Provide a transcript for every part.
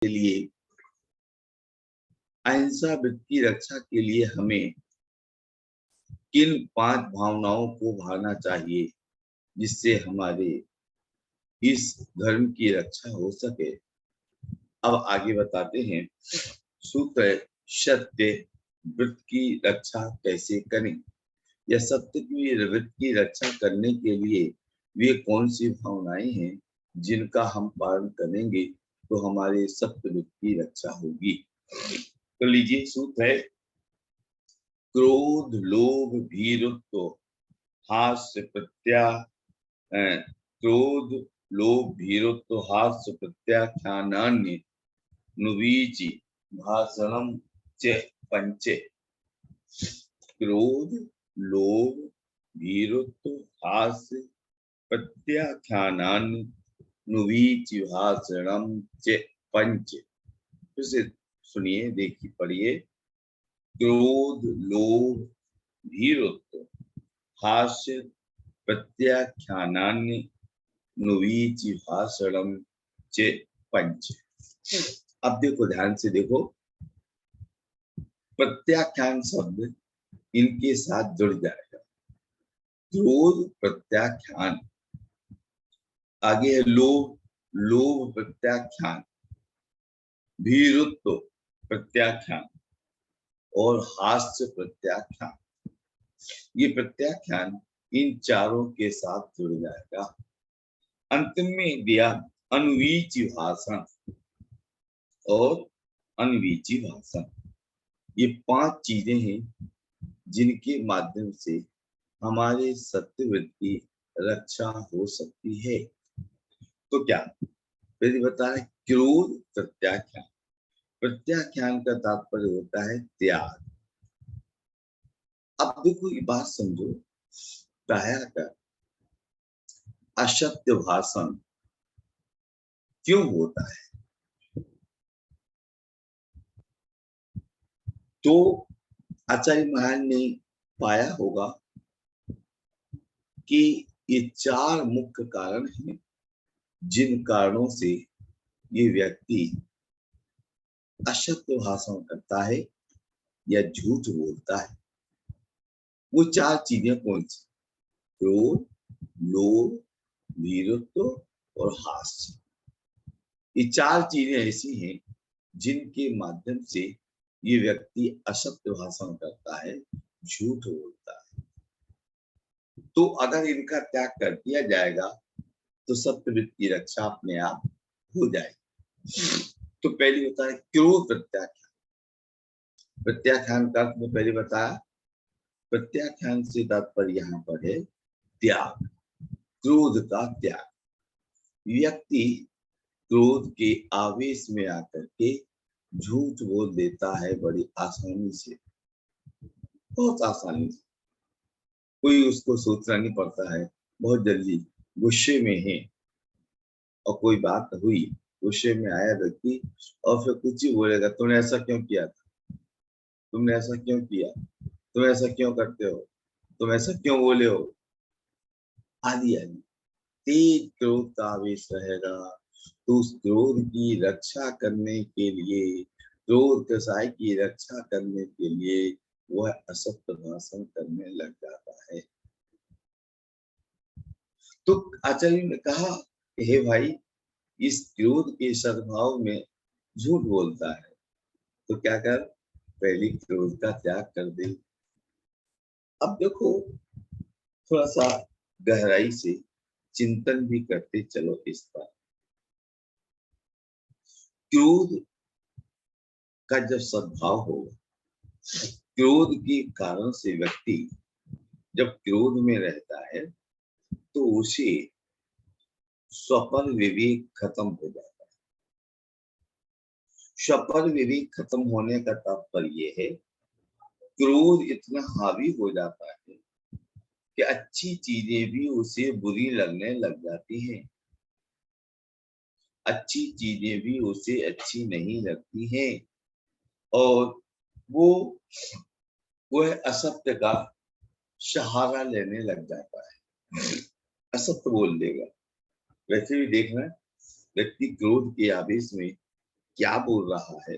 के लिए अहिंसा वृत्ति की रक्षा के लिए हमें किन 5 भावनाओं को भाना चाहिए जिससे हमारे इस धर्म की रक्षा हो सके। अब आगे बताते हैं। सूत्र है, सत्य वृत्त की रक्षा कैसे करें, या सत्य की वृत्त की रक्षा करने के लिए वे कौन सी भावनाएं हैं जिनका हम पालन करेंगे तो हमारे सत्य वृत्त की रक्षा होगी। तो लीजिए सूत्र है, क्रोध लोभ भीरुत्व हास्य क्रोध लोभ भीरुत्व हास्य प्रत्याख्यानान्य नुवीचि भाषणम च पंचे। क्रोध लोभ भीरुत्व हास्य प्रत्याख्यानान्य नुवीचि भाषणम च पंच। फिर से सुनिए, देखिए, पढ़िए। क्रोध लोभ भीरुत्व हास्य प्रत्याख्यानान्य नुवीचि भाषणम च पंच। अब देखो, ध्यान से देखो, प्रत्याख्यान शब्द इनके साथ जुड़ जाएगा। क्रोध प्रत्याख्यान, आगे है लोभ, लोभ प्रत्याख्यान, भीरुत्व प्रत्याख्यान और हास्य प्रत्याख्यान। ये प्रत्याख्यान इन चारों के साथ जुड़ जाएगा। अंतिम में दिया अन्वीची भाषण और अनवीची भाषण। ये 5 चीजें हैं जिनके माध्यम से हमारे सत्यवृत्त की रक्षा हो सकती है। तो क्या यदि बता रहे, क्रोध प्रत्याख्यान, प्रत्याख्यान का तात्पर्य होता है त्याग। अब देखो, ये बात समझो, प्रायः कर असत्य भाषण क्यों होता है? तो आचार्य महाराज ने पाया होगा कि ये 4 मुख्य कारण हैं जिन कारणों से ये व्यक्ति असत्य भाषण करता है या झूठ बोलता है। वो 4 चीजें कौन सी? क्रोध, लोभ, भीरुत्व और हास्य। ये 4 चीजें ऐसी हैं जिनके माध्यम से ये व्यक्ति असत्य भाषण करता है, झूठ बोलता है। तो अगर इनका त्याग कर दिया जाएगा तो सत्यवृत्त की रक्षा अपने आप हो जाएगी। तो पहले होता है क्रोध प्रत्याख्यान। प्रत्याख्यान का अर्थ में पहले बताया, प्रत्याख्यान से तात्पर्य यहाँ पर है त्याग, क्रोध का त्याग। व्यक्ति क्रोध के आवेश में आकर के झूठ बोल देता है बड़ी आसानी से, बहुत आसानी से। कोई उसको सोचना नहीं पड़ता है, बहुत जल्दी गुस्से में है और कोई बात हुई, गुस्से में आया व्यक्ति और फिर कुछ ही बोलेगा, तुमने ऐसा क्यों किया था, तुमने ऐसा क्यों किया, तुम ऐसा क्यों करते हो, तुम ऐसा क्यों बोले हो, आदि आदि। तेज क्रोध का आवेश रहेगा। तो उस क्रोध की रक्षा करने के लिए, क्रोध कसाई की रक्षा करने के लिए वह असत्य भाषण करने लग जाता है। तो आचार्य ने कहा, हे भाई, इस क्रोध के सद्भाव में झूठ बोलता है, तो क्या कर, पहले क्रोध का त्याग कर दे। अब देखो, थोड़ा सा गहराई से चिंतन भी करते चलो इस पर। क्रोध का जब सद्भाव होगा, क्रोध के कारण से व्यक्ति जब क्रोध में रहता है तो उसे स्वपर विवेक खत्म हो जाता है। स्वपर विवेक खत्म होने का तात्पर्य है, क्रोध इतना हावी हो जाता है कि अच्छी चीजें भी उसे बुरी लगने लग जाती हैं, अच्छी चीजें भी उसे अच्छी नहीं लगती हैं, और वह असत्य का सहारा लेने लग जाता है, असत्य बोल देगा। वैसे भी देखना, व्यक्ति क्रोध के आवेश में क्या बोल रहा है,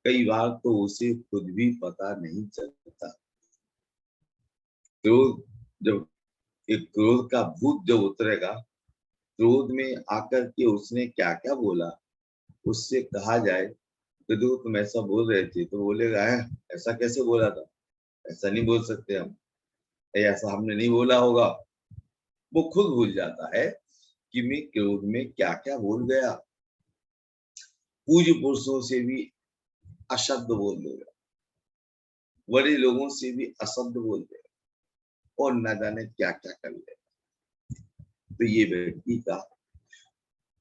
कई बार तो उसे खुद भी पता नहीं चलता। क्रोध जब एक क्रोध का भूत जब उतरेगा, क्रोध में आकर के उसने क्या क्या बोला, उससे कहा जाए तो देखो तुम ऐसा बोल रहे थे, तो बोलेगा है ऐसा कैसे बोला था, ऐसा नहीं बोल सकते हम, ऐसा हमने नहीं बोला होगा। वो खुद भूल जाता है कि मैं क्रोध में क्या क्या बोल गया। पूज्य पुरुषों से भी अशब्द बोल देगा, बड़े लोगों से भी अशब्द बोल देगा और न जाने क्या क्या कर लेगा। तो ये व्यक्ति का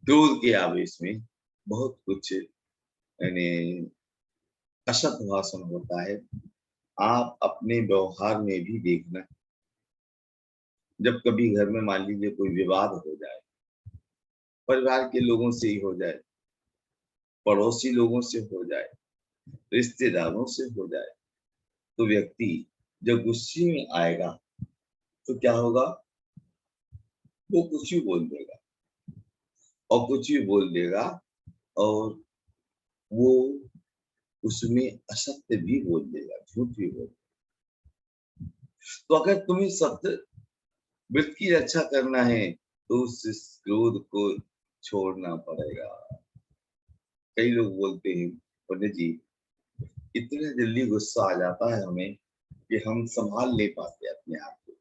क्रोध के आवेश में बहुत कुछ यानी अशब्द भाषण होता है। आप अपने व्यवहार में भी देखना, जब कभी घर में मान लीजिए कोई विवाद हो जाए, परिवार के लोगों से ही हो जाए, पड़ोसी लोगों से हो जाए, रिश्तेदारों से हो जाए, तो व्यक्ति जब गुस्से में आएगा तो क्या होगा, वो कुछ भी बोल देगा और कुछ भी बोल देगा और वो उसमें असत्य भी बोल देगा, झूठ भी बोल देगा। तो अगर तुम्हें सत्य व्रत की रक्षा करना है तो उस क्रोध को छोड़ना पड़ेगा। कई लोग बोलते हैं पंडित जी इतने जल्दी गुस्सा आ जाता है हमें कि हम संभाल नहीं पाते अपने आप को,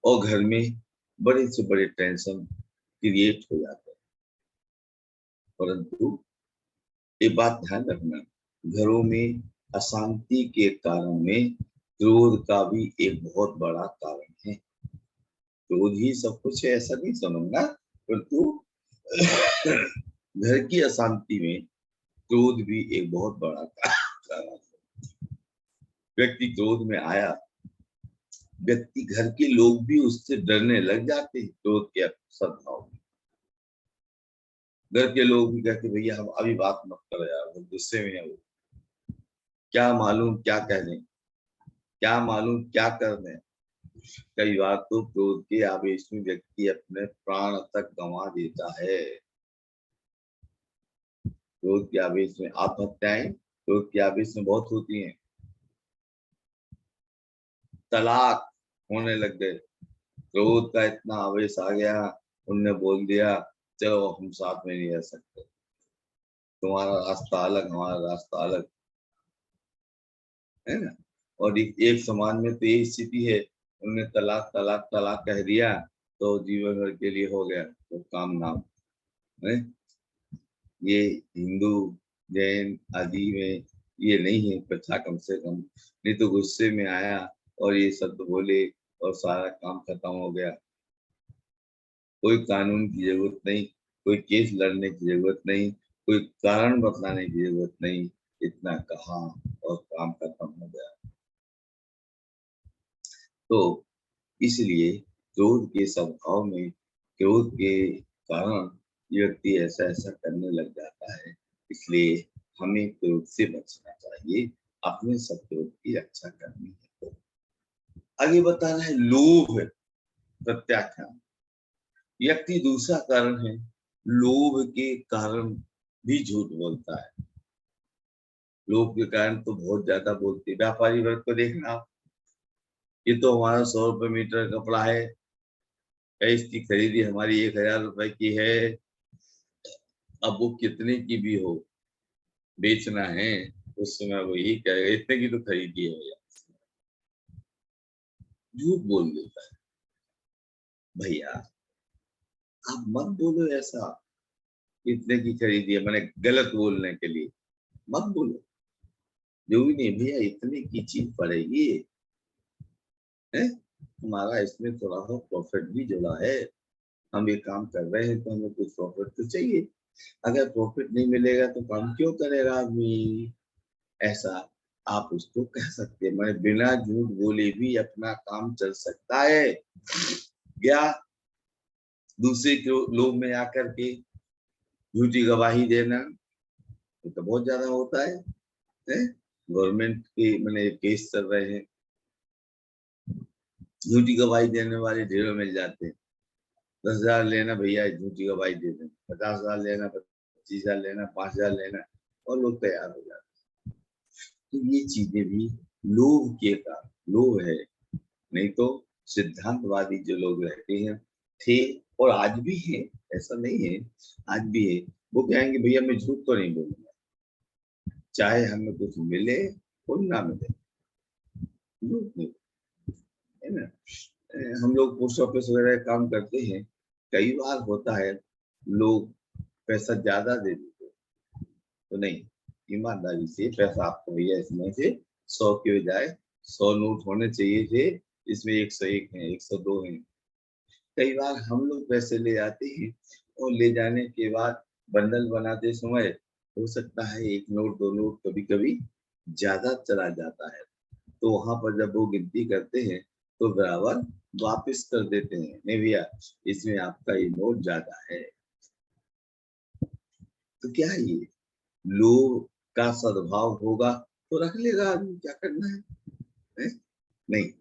और घर में बड़े से बड़े टेंशन क्रिएट हो जाते हैं। परंतु एक बात ध्यान रखना, घरों में अशांति के कारण में क्रोध का भी एक बहुत बड़ा कारण है। क्रोध ही सब कुछ है ऐसा नहीं समझना, परंतु घर की अशांति में क्रोध भी एक बहुत बड़ा कारण है। व्यक्ति क्रोध में आया, व्यक्ति घर के लोग भी उससे डरने लग जाते हैं क्रोध के सद्भाव में। घर के लोग भी कहते भैया हम अभी बात मत करो यार, वो गुस्से में है, वो क्या मालूम क्या कह दें, क्या मालूम क्या कर दें। कई बार तो क्रोध के आवेश में व्यक्ति अपने प्राण तक गंवा देता है। क्रोध के आवेश में आत्महत्याएं क्रोध के आवेश में बहुत होती हैं। तलाक होने लग गए, क्रोध का इतना आवेश आ गया, उनने बोल दिया चलो हम साथ में नहीं रह सकते, तुम्हारा रास्ता अलग हमारा रास्ता अलग, है ना। और एक समाज में तो ये स्थिति है, उन्होंने तलाक तलाक तलाक कह दिया तो जीवन भर के लिए हो गया तो काम नाम है। ये हिंदू जैन आदि में ये नहीं है प्रथा, कम से कम नहीं तो गुस्से में आया और ये शब्द बोले और सारा काम खत्म हो गया। कोई कानून की जरूरत नहीं, कोई केस लड़ने की जरूरत नहीं, कोई कारण बतलाने की जरूरत नहीं, इतना कहा और काम खत्म हो गया। तो इसलिए क्रोध के स्वभाव में, क्रोध के कारण व्यक्ति ऐसा ऐसा करने लग जाता है। इसलिए हमें क्रोध से बचना चाहिए, अपने सब क्रोध की रक्षा करनी है। आगे बताना है लोभ प्रत्याख्यान। व्यक्ति दूसरा कारण है, लोभ के कारण भी झूठ बोलता है। लोभ के कारण तो बहुत ज्यादा बोलते हैं। व्यापारी वर्ग को देखना आप, ये तो हमारा 100 रुपये मीटर कपड़ा है, इसकी खरीदी हमारी 1000 रुपए की है, अब वो कितने की भी हो बेचना है, उस समय वो यही कहेगा इतने की तो खरीदी है भैया। झूठ बोल देता है। भैया आप मत बोलो ऐसा, इतने की खरीदी है, मैंने गलत बोलने के लिए मत बोलो। जो भी नहीं भैया इतने की चीज पड़ेगी है, हमारा इसमें थोड़ा सा प्रॉफिट भी जुड़ा है, हम ये काम कर रहे हैं तो हमें कुछ प्रॉफिट तो चाहिए। अगर प्रॉफिट नहीं मिलेगा तो काम क्यों करेगा आदमी, ऐसा आप उसको कह सकते हैं। मैं बिना झूठ बोले भी अपना काम चल सकता है या दूसरे के लोग में आकर के झूठी गवाही देना, ये तो बहुत ज्यादा होता है, गवर्नमेंट के मैंने केस चल रहे हैं, झूठी गवाही देने वाले ढेरों मिल जाते हैं। 10,000 लेना भैया झूठी गवाही दे दें, 50,000 लेना 25,000 लेना, 5,000 लेना, और लोग तैयार हो जाते। तो ये चीजें भी लोभ के कारण, लोभ है। नहीं तो सिद्धांतवादी जो लोग रहते हैं थे, और आज भी है, ऐसा नहीं है, आज भी है, वो कहेंगे भैया मैं झूठ तो नहीं बोलूंगा, चाहे हमें कुछ मिले और ना मिले, झूठ नहीं, है ना। हम लोग पोस्ट ऑफिस वगैरह काम करते हैं, कई बार होता है लोग पैसा ज्यादा दे देते हैं, तो नहीं, ईमानदारी से पैसा आपको भैया इसमें से 100 के बजाय 100 नोट होने चाहिए थे, इसमें 101 है, 102 है। कई बार हम लोग पैसे ले जाते हैं और ले जाने के बाद बंडल बनाते समय हो सकता है एक नोट दो नोट कभी कभी ज्यादा चला जाता है, तो वहां पर जब वो गिनती करते हैं तो बराबर वापस कर देते हैं, नहीं भैया इसमें आपका ये नोट ज्यादा है। तो क्या है ये, लोग का सद्भाव होगा तो रख लेगा आदमी, क्या करना है? नहीं,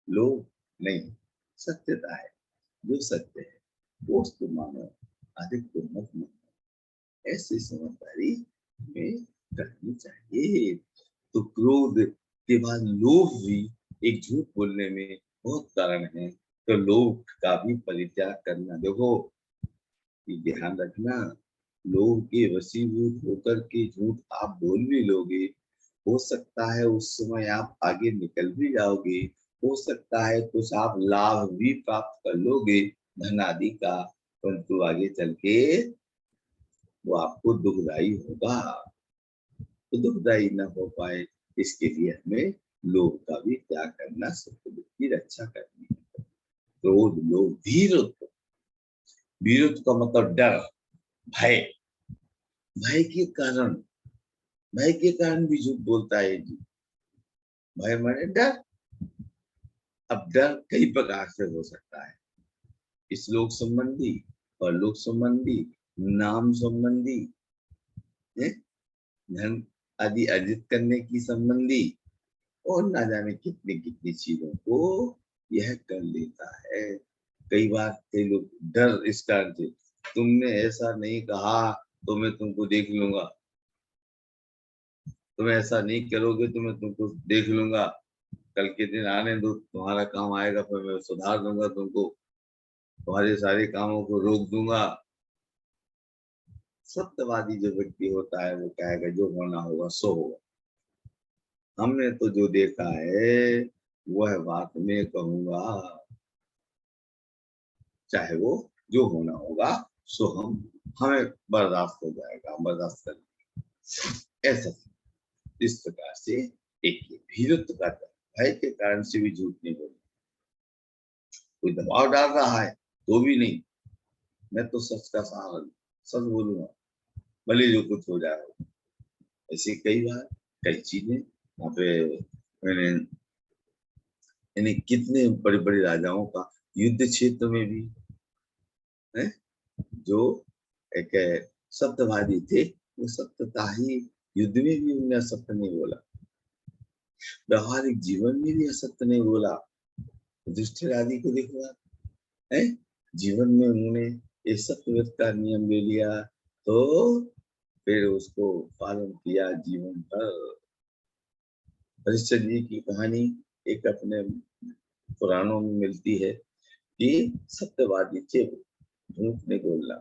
लोग नहीं, सत्यता है, जो सत्य है वो उसको मानो, अधिक को मत मानो, ऐसी समझदारी में करनी चाहिए। तो क्रोध के बाद लोभ भी एक झूठ बोलने में बहुत कारण है, तो लोभ का भी परित्याग करना। देखो ये ध्यान रखना, लोभ के वशीभूत होकर के झूठ आप बोल भी लोगे, हो सकता है उस समय आप आगे निकल भी जाओगे, हो सकता है कुछ आप लाभ भी प्राप्त कर लोगे धन आदि का, परंतु आगे चल के वो आपको दुखदाई होगा। तो दुखदाई न हो पाए इसके लिए हमें लोभ का भी त्याग करना, सत्य की रक्षा करनी है। क्रोध लोभ भीरुत्व, भीरुत्व का मतलब डर, भय, भय के कारण, भय के कारण भी झूठ बोलता है जी। भय माने डर। अब डर कई प्रकार से हो सकता है, श्लोक संबंधी, परलोक संबंधी, नाम संबंधी, धन आदि अर्जित करने की संबंधी, और ना जाने कितनी कितनी चीजों को यह कर लेता है। कई बार कई लोग डर इस कारण से, तुमने ऐसा नहीं कहा तो मैं तुमको देख लूंगा, तुम ऐसा नहीं करोगे तो मैं तुमको देख लूंगा, कल के दिन आने दो, तुम्हारा काम आएगा, फिर मैं सुधार दूंगा तुमको, तुम्हारे सारे कामों को रोक दूंगा। सत्यवादी जो व्यक्ति होता है वो कहेगा जो होना होगा सो होगा, हमने तो जो देखा है वह बात मैं कहूंगा, चाहे वो जो होना होगा सो हमें बर्दाश्त हो जाएगा, हम बर्दाश्त कर लेंगे। ऐसा इस प्रकार से एक भीरुत्व का डर, भय के कारण से भी झूठ नहीं बोलना। कोई दबाव डाल रहा है तो भी नहीं, मैं तो सच का सहारा, सच बोलूंगा भले जो कुछ हो जाए। ऐसे कई बार कई चीजें वहां पे मैंने, यानी कितने बड़े बड़े राजाओं का युद्ध क्षेत्र में भी है, जो एक सत्यवादी थे, वो सत्यता ही, युद्ध में भी उन्होंने असत्य नहीं बोला, व्यवहारिक जीवन में भी असत्य नहीं बोला। युधिष्ठिर आदि को देखो आप, है, जीवन में उन्होंने एक सत्यव्रत का नियम ले लिया, तो फिर उसको पालन किया जीवन भर। हरिश्चंद्र जी की कहानी एक अपने पुराणों में मिलती है कि सत्यवादी थे, झूठ नहीं बोलना,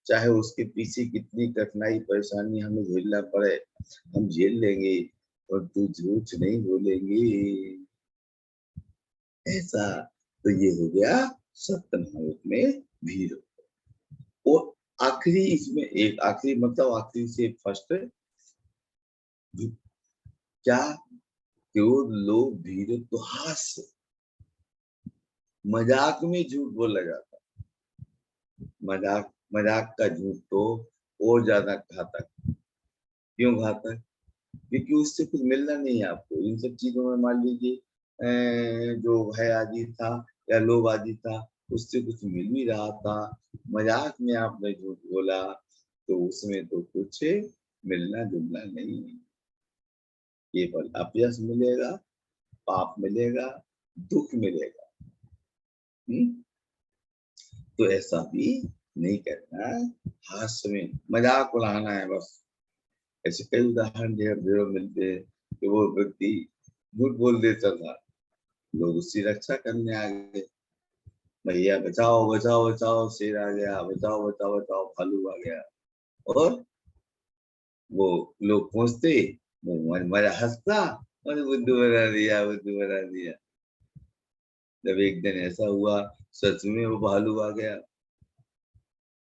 चाहे उसके पीछे कितनी कठिनाई परेशानी हमें झेलना पड़े, हम झेल लेंगे, और तू झूठ नहीं बोलेंगे। ऐसा, तो ये हो गया सत्यनारायण में भीड़। और आखिरी, इसमें एक आखिरी मतलब आखिरी से फर्स्ट, क्या, क्रोध लोभ भीड़ तो हास्य, मजाक में झूठ बोला जाता, मजाक, मजाक का झूठ तो और ज्यादा घातक। क्यों घातक? क्योंकि उससे कुछ मिलना नहीं है आपको इन सब चीजों में। मान लीजिए जो भय आदि था या लोभ आदि था, उससे कुछ मिल भी रहा था, मजाक में आपने झूठ बोला तो उसमें तो कुछ मिलना जुलना नहीं है, केवल अपयश मिलेगा, पाप मिलेगा, दुख मिलेगा। तो ऐसा भी नहीं करना, हास्य में मजाक उड़ाना है बस। ऐसे कई उदाहरण ढेर मिलते हैं कि वो व्यक्ति झूठ बोल देता था, लोग उसकी रक्षा करने आ गए, भैया बचाओ बचाओ बचाओ शेर आ गया, बचाओ बचाओ बचाओ भालू आ गया। और वो लोग पहुंचते, वो मजा हंसता, और बुद्धू बना दिया बुद्धू बना दिया। जब एक दिन ऐसा हुआ, सच में वो भालू आ गया,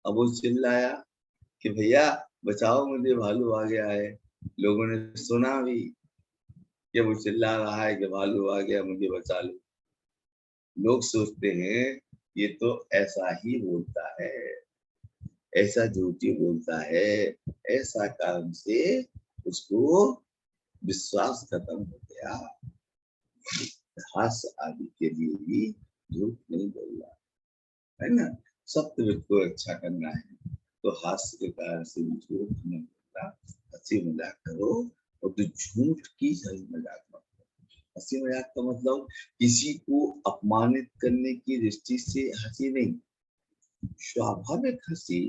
अब वो चिल्लाया कि भैया बचाओ मुझे, भालू आ गया है। लोगों ने सुना भी कि वो चिल्ला रहा है कि भालू आ गया मुझे बचा लो। लोग सोचते हैं ये तो ऐसा ही बोलता है, ऐसा झूठी बोलता है, ऐसा कारण से उसको विश्वास खत्म हो गया। हास्य आदि के लिए भी झूठ नहीं बोलना है ना। सत्य को अच्छा करना है तो हास्य के कारण से भी झूठ नहीं बोलना, हंसी मजाक करो। और तो झूठ की सही मजाक मत करो। हंसी मजाक का मतलब किसी को अपमानित करने की दृष्टि से हंसी नहीं, स्वाभाविक हंसी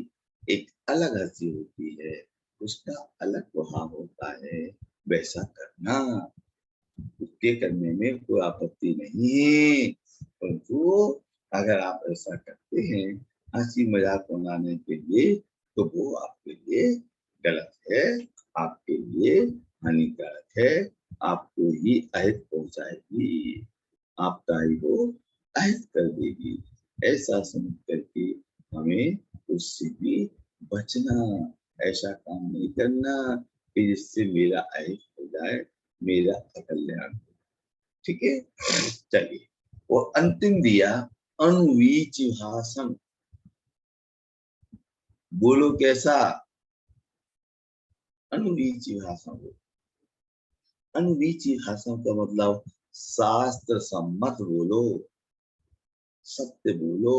एक अलग हंसी होती है, उसका अलग प्रभाव होता है। वैसा करना, उसके करने में कोई आपत्ति नहीं है, परंतु अगर आप ऐसा करते हैं हंसी मजाक उड़ाने के लिए, तो वो आपके लिए गलत है, आपके लिए हानिकारक है, आपको ही अहित पहुंचाएगी, आपका ही वो अहित कर देगी। ऐसा समझ करके हमें उससे भी बचना, ऐसा काम नहीं करना कि जिससे मेरा अहित हो जाए, मेरा अकल्याण। ठीक है, चलिए। और अंतिम दिया अनुवीच भाषण। बोलो कैसा? अनुवीच भाषण बोलो। अनुवीच भाषण का मतलब शास्त्र सम्मत बोलो, सत्य बोलो,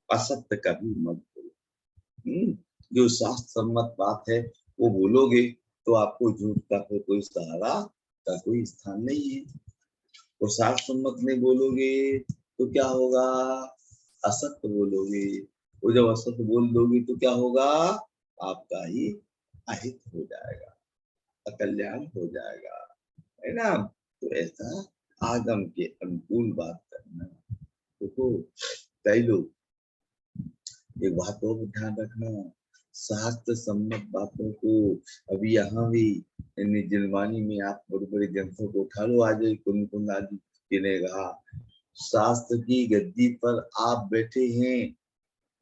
असत्य कभी मत बोलो। जो शास्त्र सम्मत बात है वो बोलोगे तो आपको झूठ का कोई सहारा का कोई स्थान नहीं है। और शास्त्र सम्मत नहीं बोलोगे तो क्या होगा? असत्य बोलोगे। वो जब असत्य बोल दोगे तो क्या होगा? आपका ही अहित हो जाएगा, अकल्याण हो जाएगा, है ना। तो ऐसा आगम के अनुकूल बात करना। देखो कई लोग, एक बात और ध्यान रखना, शास्त्र सम्मत बातों को अभी यहाँ भी निर्जनवाणी में आप बड़े बड़े ग्रंथों को उठा लो, आज कुंद आदि ने कहा शास्त्र की गद्दी पर आप बैठे हैं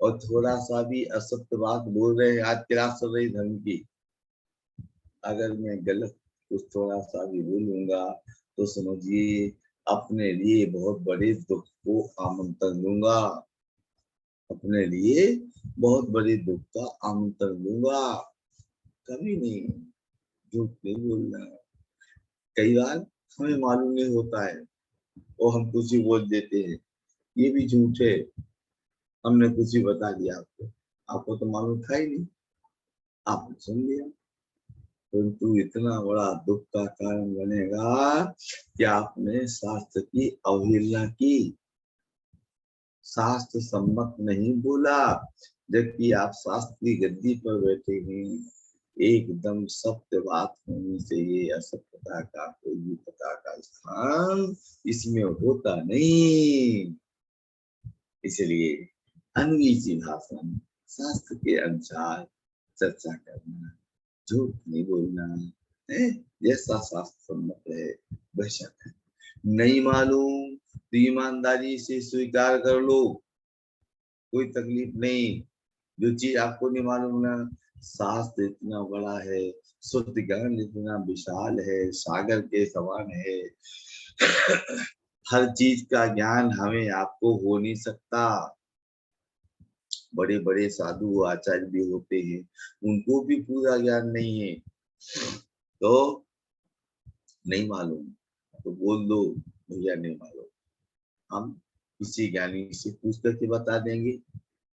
और थोड़ा सा भी असत्य बात बोल रहे हैं। आज क्लास चल रही धर्म की, अगर मैं गलत कुछ थोड़ा सा भी बोलूंगा तो समझिए अपने लिए बहुत बड़े दुख को आमंत्रण दूंगा, अपने लिए बहुत बड़े दुख का आमंत्रण दूंगा। कभी नहीं, झूठ नहीं बोलना। कई बार हमें मालूम नहीं होता है और हम कुछ ही बोल देते हैं, ये भी झूठ है। हमने कुछ ही बता दिया आपको, आपको तो मालूम था ही नहीं, आपने सुन लिया, परंतु इतना बड़ा दुख का कारण बनेगा कि आपने शास्त्र की अवहेलना की, शास्त्र सम्मत नहीं बोला, जबकि आप शास्त्र की गद्दी पर बैठे हैं। एकदम सत्य बात होनी चाहिए, असत्यता का कोई भी प्रकार का स्थान इसमें होता नहीं। इसलिए अन्वीची भाषण, शास्त्र के अनुसार चर्चा करना, झूठ नहीं बोलना है, जैसा शास्त्र सम्मत है वैसा करना। नहीं मालूम तो ईमानदारी से स्वीकार कर लो, कोई तकलीफ नहीं। जो चीज आपको नहीं मालूम ना, शास्त्र इतना बड़ा है, शुद्ध ज्ञान इतना विशाल है, सागर के समान है, हर चीज का ज्ञान हमें आपको हो नहीं सकता। बड़े बड़े साधु आचार्य भी होते हैं, उनको भी पूरा ज्ञान नहीं है। तो नहीं मालूम तो बोल दो भैया नहीं मालूम, हम किसी ज्ञानी से पूछ करके बता देंगे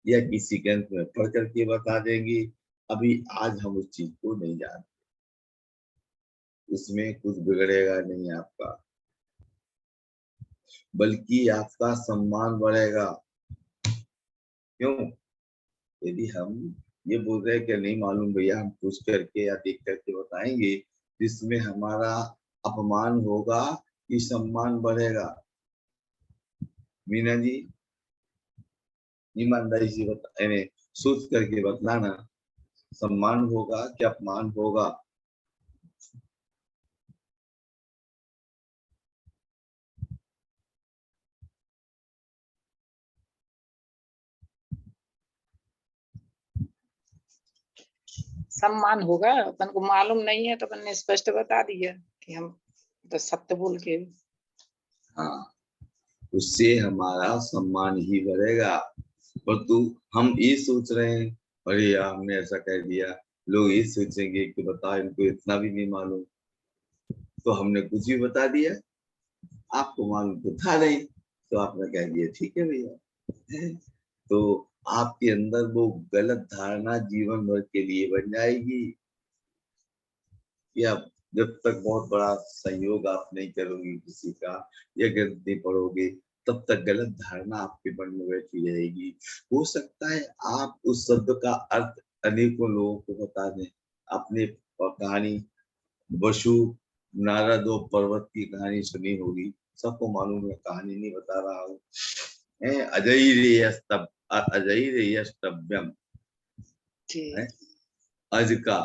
या किसी ग्रंथ में पढ़ करके बता देंगे। अभी आज हम उस चीज को नहीं जानते, उसमें कुछ बिगड़ेगा नहीं आपका, बल्कि आपका सम्मान बढ़ेगा। क्यों? यदि हम ये बोल रहे हैं कि नहीं मालूम भैया, हम पूछ करके या देख करके बताएंगे, इसमें हमारा अपमान होगा कि सम्मान बढ़ेगा? मीना जी, ईमानदारी से बता, यानी सोच करके बतलाना, सम्मान होगा कि अपमान होगा? सम्मान होगा। अपन को मालूम नहीं है तो अपन ने स्पष्ट बता दिया कि हम तो सत्य बोल के। हाँ, उससे हमारा सम्मान ही बढ़ेगा। परंतु हम ये सोच रहे हैं, अरे यार हमने ऐसा कह दिया, लोग ये सोचेंगे कि बता इनको इतना भी नहीं मालूम, तो हमने कुछ भी बता दिया, आपको मालूम तो था नहीं, तो आपने कह दिया ठीक है भैया। तो आपके अंदर वो गलत धारणा जीवन भर के लिए बन जाएगी कि आप जब तक बहुत बड़ा संयोग आप नहीं करोगे किसी का या ग्रंथ नहीं पढ़ोगे, तब तक गलत धारणा आपके मन में बैठी रहेगी। हो सकता है आप उस शब्द का अर्थ अनेकों लोगों को बता दें। आपने कहानी वसु नारद और पर्वत की कहानी सुनी होगी, सबको मालूम है, कहानी नहीं बता रहा हूँ। अजैर्यस्तव्यम, जी। अज का,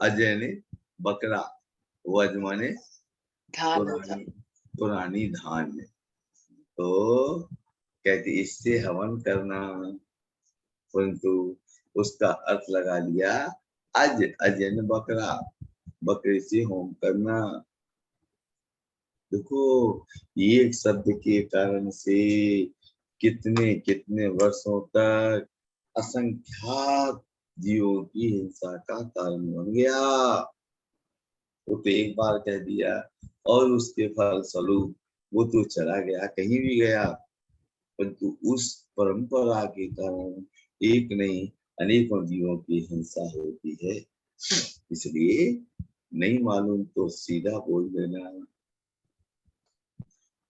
अजय ने बकरा, वज माने धान होता। पुरानी, पुरानी धान। तो कहती इससे हवन करना, परंतु उसका अर्थ लगा लिया अज, अजन बकरा, बकरे से होम करना। देखो, एक शब्द के कारण से कितने कितने वर्षों तक असंख्यात जीवों की हिंसा का कारण बन गया। वो तो एक बार कह दिया और उसके फल स्वरूप वो तो चला गया, कहीं भी गया, परंतु उस परंपरा के कारण एक नहीं अनेकों जीवों की हिंसा होती है। इसलिए नहीं मालूम तो सीधा बोल देना,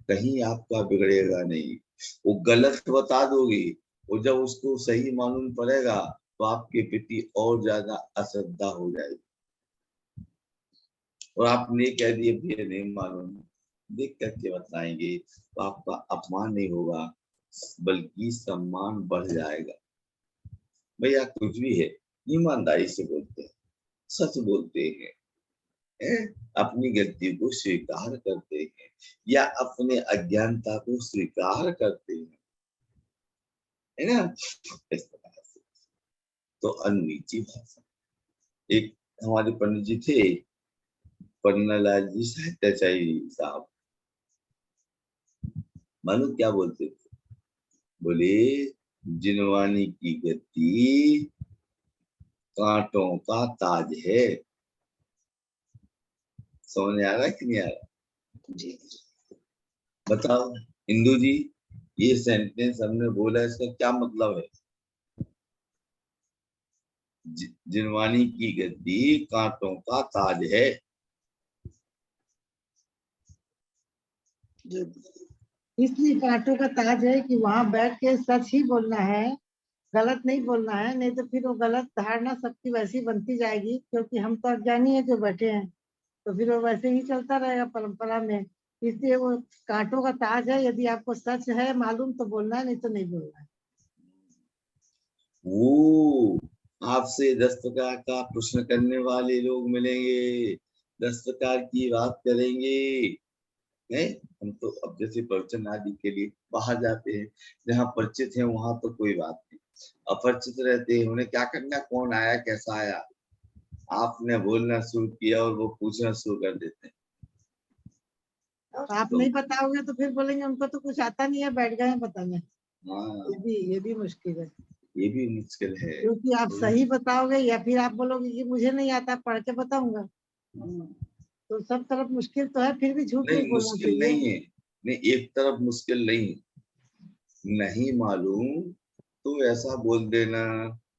कहीं आपका बिगड़ेगा नहीं। वो गलत बता दोगे, और जब उसको सही मालूम पड़ेगा तो आपके प्रति और ज्यादा अश्रद्धा हो जाएगी, और आपने कह दिए भैया नहीं मालूम, देख करके बताएंगे तो आपका अपमान नहीं होगा बल्कि सम्मान बढ़ जाएगा। भैया कुछ भी है, ईमानदारी से बोलते हैं, सच बोलते हैं, अपनी गलती को स्वीकार करते हैं या अपने अज्ञानता को स्वीकार करते हैं, है ना? इस प्रकार से तो अनमीठी भाषा। एक हमारे पंडित जी थे, पन्नालाल जी साहित्याचार्य साहब, मालूम क्या बोलते थे? बोले जिनवानी की गति कांटों का ताज है। समझ आ रहा है कि नहीं आ रहा? जी। बताओ इंदू जी, ये सेंटेंस हमने बोला, इसका क्या मतलब है? जिनवानी की गद्दी कांटों का ताज है। इसलिए कांटों का ताज है कि वहां बैठ के सच ही बोलना है, गलत नहीं बोलना है, नहीं तो फिर वो गलत धारणा सबकी वैसी बनती जाएगी, क्योंकि हम तो अज्ञानी है जो बैठे हैं, तो फिर वो वैसे ही चलता रहेगा परंपरा में। इसलिए वो कांटों का ताज है, यदि आपको सच है मालूम तो बोलना है, नहीं तो नहीं बोलना है। वो आपसे 10 प्रकार का प्रश्न करने वाले लोग मिलेंगे, 10 प्रकार की बात करेंगे, है? हम तो अब जैसे प्रवचन आदि के लिए बाहर जाते हैं, जहाँ परिचित है वहां तो कोई बात नहीं, अपरिचित रहते हैं, उन्हें क्या करना, कौन आया कैसा आया, आपने बोलना शुरू किया और वो पूछना शुरू कर देते हैं। आप तो नहीं बताओगे तो फिर बोलेंगे उनको तो कुछ आता नहीं है, बैठ गए हैं बताने। हाँ, ये भी मुश्किल है, ये भी मुश्किल है। क्योंकि आप सही बताओगे या फिर आप बोलोगे कि मुझे नहीं आता, पढ़ के बताऊंगा, तो सब तरफ मुश्किल तो है, फिर भी झूठ नहीं नहीं बोलना मुश्किल चाहिए। नहीं है, नहीं एक तरफ मुश्किल नहीं, नहीं मालूम तो ऐसा बोल देना,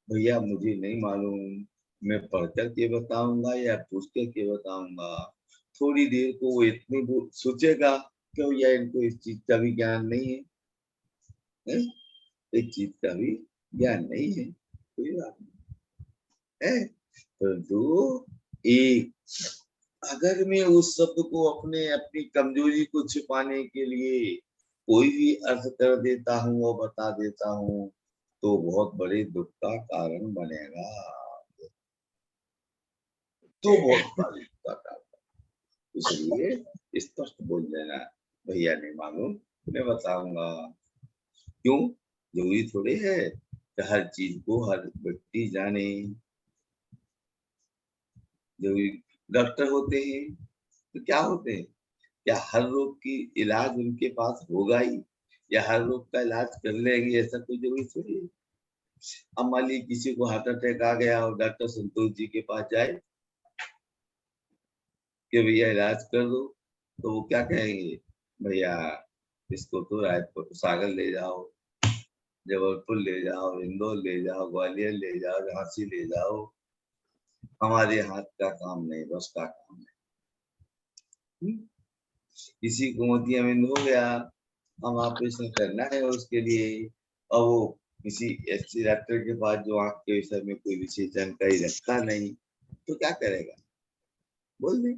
भैया मुझे नहीं मालूम, मैं पढ़ करके बताऊंगा या पूछ करके बताऊंगा। थोड़ी देर को वो इतनी सोचेगा क्यों, या इनको इस चीज का भी ज्ञान नहीं है, है? एक चीज का भी ज्ञान नहीं है, कोई बात नहीं है। तो एक अगर मैं उस शब्द को अपने अपनी कमजोरी को छिपाने के लिए कोई भी अर्थ कर देता हूँ और बता देता हूँ तो बहुत बड़े दुख का कारण बनेगा, तो बहुत बड़े दुख का कारण। इसलिए स्पष्ट बोल देना, भैया नहीं मालूम, मैं बताऊंगा। क्यों? जरूरी थोड़े है कि हर चीज को हर व्यक्ति जाने। जरूरी डॉक्टर होते हैं तो क्या होते हैं, क्या हर रोग की इलाज उनके पास होगा ही, या हर रोग का इलाज कर लेंगे, ऐसा कोई जरूरी थोड़ी है। अब मान लीजिए किसी को हार्ट अटैक आ गया और डॉक्टर संतोष जी के पास जाए कि भैया इलाज कर दो, तो वो क्या कहेंगे, भैया इसको तो रायपुर सागर ले जाओ, जबलपुर ले जाओ, इंदौर ले जाओ, ग्वालियर ले जाओ, झांसी ले जाओ, हमारे हाथ का काम नहीं, बस का काम है। किसी को मोतियाबिंद हो गया, हम ऑपरेशन करना है उसके लिए, और वो किसी ऐसे डॉक्टर के पास जो आंख के विषय में कोई विशेष जानकारी रखता नहीं, तो क्या करेगा, बोल दे,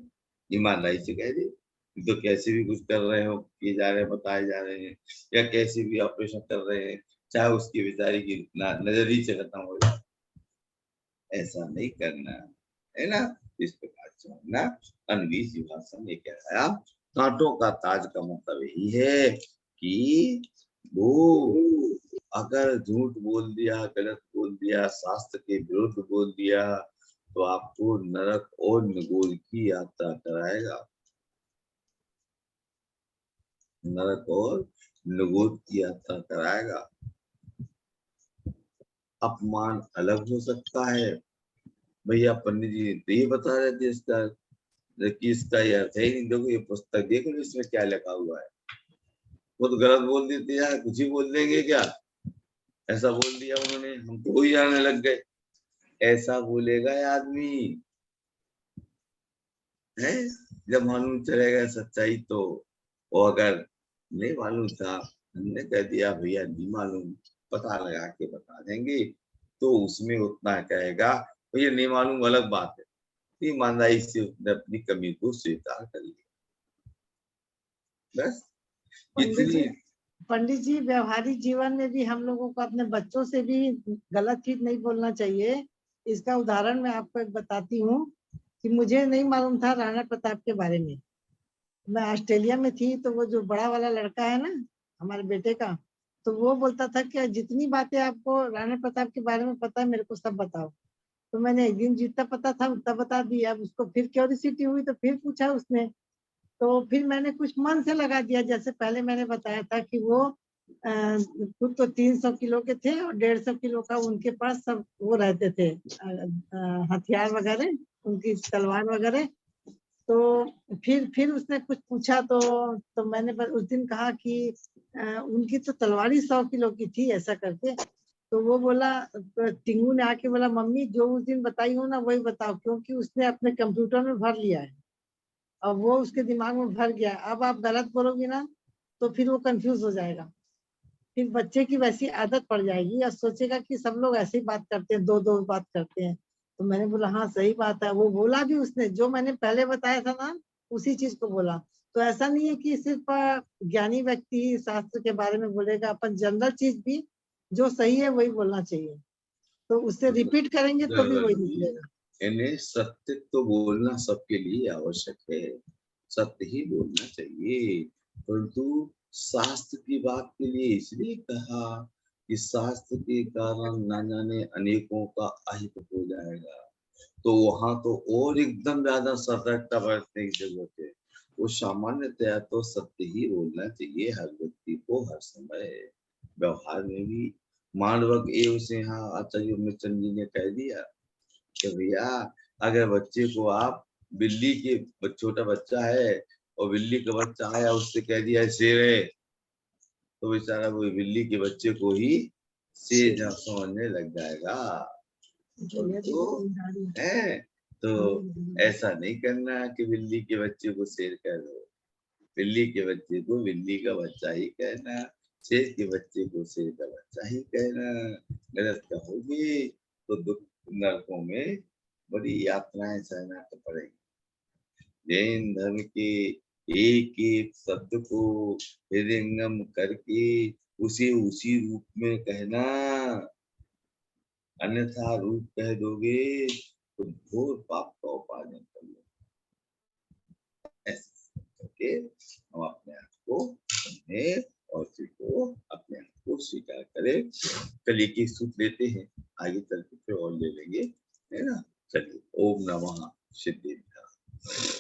ईमानदारी से कह दे तो कैसे भी कुछ कर रहे हो, किए जा रहे हैं, बताए जा रहे हैं, या कैसे भी ऑपरेशन कर रहे हैं, चाहे उसकी बेचारी की नजर ही से खत्म हो जाए, ऐसा नहीं करना है ना। इस प्रकार से होना। अनवीसी भाषा में कह रहा, कांटों का ताज का मतलब यही है कि वो अगर झूठ बोल दिया, गलत बोल दिया, शास्त्र के विरुद्ध बोल दिया, तो आपको नरक और नगोल की यात्रा कराएगा, नरक और नगोल की यात्रा कराएगा। अपमान अलग हो सकता है, भैया पंडित जी तो ये बता रहे थे इसका, कि इसका ये अर्थ है ही नहीं, देखो ये पुस्तक देखो इसमें क्या लिखा हुआ है, वो तो गलत बोल देते यार, कुछ ही बोल देंगे क्या, ऐसा बोल दिया उन्होंने, हम तो वही जाने लग गए, ऐसा बोलेगा आदमी है जब मालूम चलेगा सच्चाई तो। और अगर नहीं मालूम था, हमने कह दिया भैया नहीं मालूम, पता लगा के बता देंगे, तो उसमें उतना कहेगा भैया नहीं मालूम अलग बात है, ईमानदारी से उसने अपनी कमी को स्वीकार कर लिया, बस इतनी। पंडित जी व्यवहारिक जीवन में भी हम लोगों को अपने बच्चों से भी गलत चीज नहीं बोलना चाहिए। इसका उदाहरण मैं आपको एक बताती हूँ कि मुझे नहीं मालूम था राणा प्रताप के बारे में। मैं ऑस्ट्रेलिया में थी तो वो जो बड़ा वाला लड़का है ना हमारे बेटे का, तो वो बोलता था कि जितनी बातें आपको राणा प्रताप के बारे में पता है मेरे को सब बताओ। तो मैंने एक दिन जितना पता था उतना बता दिया। अब उसको फिर क्यूरियोसिटी हुई तो फिर पूछा उसने, तो फिर मैंने कुछ मन से लगा दिया। जैसे पहले मैंने बताया था कि वो खुद तो 300 किलो के थे और 150 किलो का उनके पास सब वो रहते थे, हथियार वगैरह, उनकी तलवार वगैरह। तो फिर उसने कुछ पूछा तो मैंने उस दिन कहा कि उनकी तो तलवार ही 100 किलो की थी ऐसा करके। तो वो बोला, टिंगू ने आके बोला मम्मी जो उस दिन बताई हो ना वही बताओ, क्योंकि उसने अपने कंप्यूटर में भर लिया है और वो उसके दिमाग में भर गया। अब आप गलत बोलोगी ना तो फिर वो कंफ्यूज हो जाएगा, फिर बच्चे की वैसी आदत पड़ जाएगी और सोचेगा कि सब लोग ऐसे ही बात करते हैं, दो दो बात करते हैं। तो मैंने बोला हाँ सही बात है। वो बोला भी उसने जो मैंने पहले बताया था ना उसी चीज को बोला। तो ऐसा नहीं है कि सिर्फ ज्ञानी व्यक्ति ही शास्त्र के बारे में बोलेगा, अपन जनरल चीज भी जो सही है वही बोलना चाहिए। तो उससे रिपीट करेंगे तो भी वही निकलेगा। इन्हें सत्य तो बोलना सबके लिए आवश्यक है, सत्य ही बोलना चाहिए, परंतु शास्त्र की बात के लिए इसलिए कहा कि शास्त्र के कारण न जाने अनेकों का अहित हो जाएगा, तो वहां तो और एकदम ज्यादा सतर्कता बरतने की जरूरत है। वो सामान्यतया तो सत्य ही बोलना चाहिए हर व्यक्ति को हर समय, व्यवहार में भी। मांडवक एवं सिंह आचार्य मिश्र जी ने कह दिया कि भैया अगर बच्चे को आप बिल्ली के, छोटा बच्चा है और बिल्ली का बच्चा आया उससे कह दिया शेर है, तो बेचारा वो बिल्ली के बच्चे को ही शेर समझने लग जाएगा। तो है तो ऐसा नहीं करना कि बिल्ली के बच्चे को शेर कह दो, बिल्ली के बच्चे को बिल्ली का बच्चा ही कहना। शेर के बच्चे को शेर का बच्चा ही कहना, गलत कहोगे तो दुख नरकों में बड़ी यातनाएं सहना तो पड़ेगी। जैन धर्म के एक एक शब्द को हृदयंगम करके उसे उसी रूप में कहना, अन्यथा रूप कह दोगे तो घोर पाप का उपार्जन कर लो। ऐसे करके हम अपने आप को समझें और को अपने आप को स्वीकार करें। चलिए की सूत्र लेते हैं, आगे चल के फिर और ले लेंगे, है ना। चलिए, ओम नमः सिद्धेश्वराय।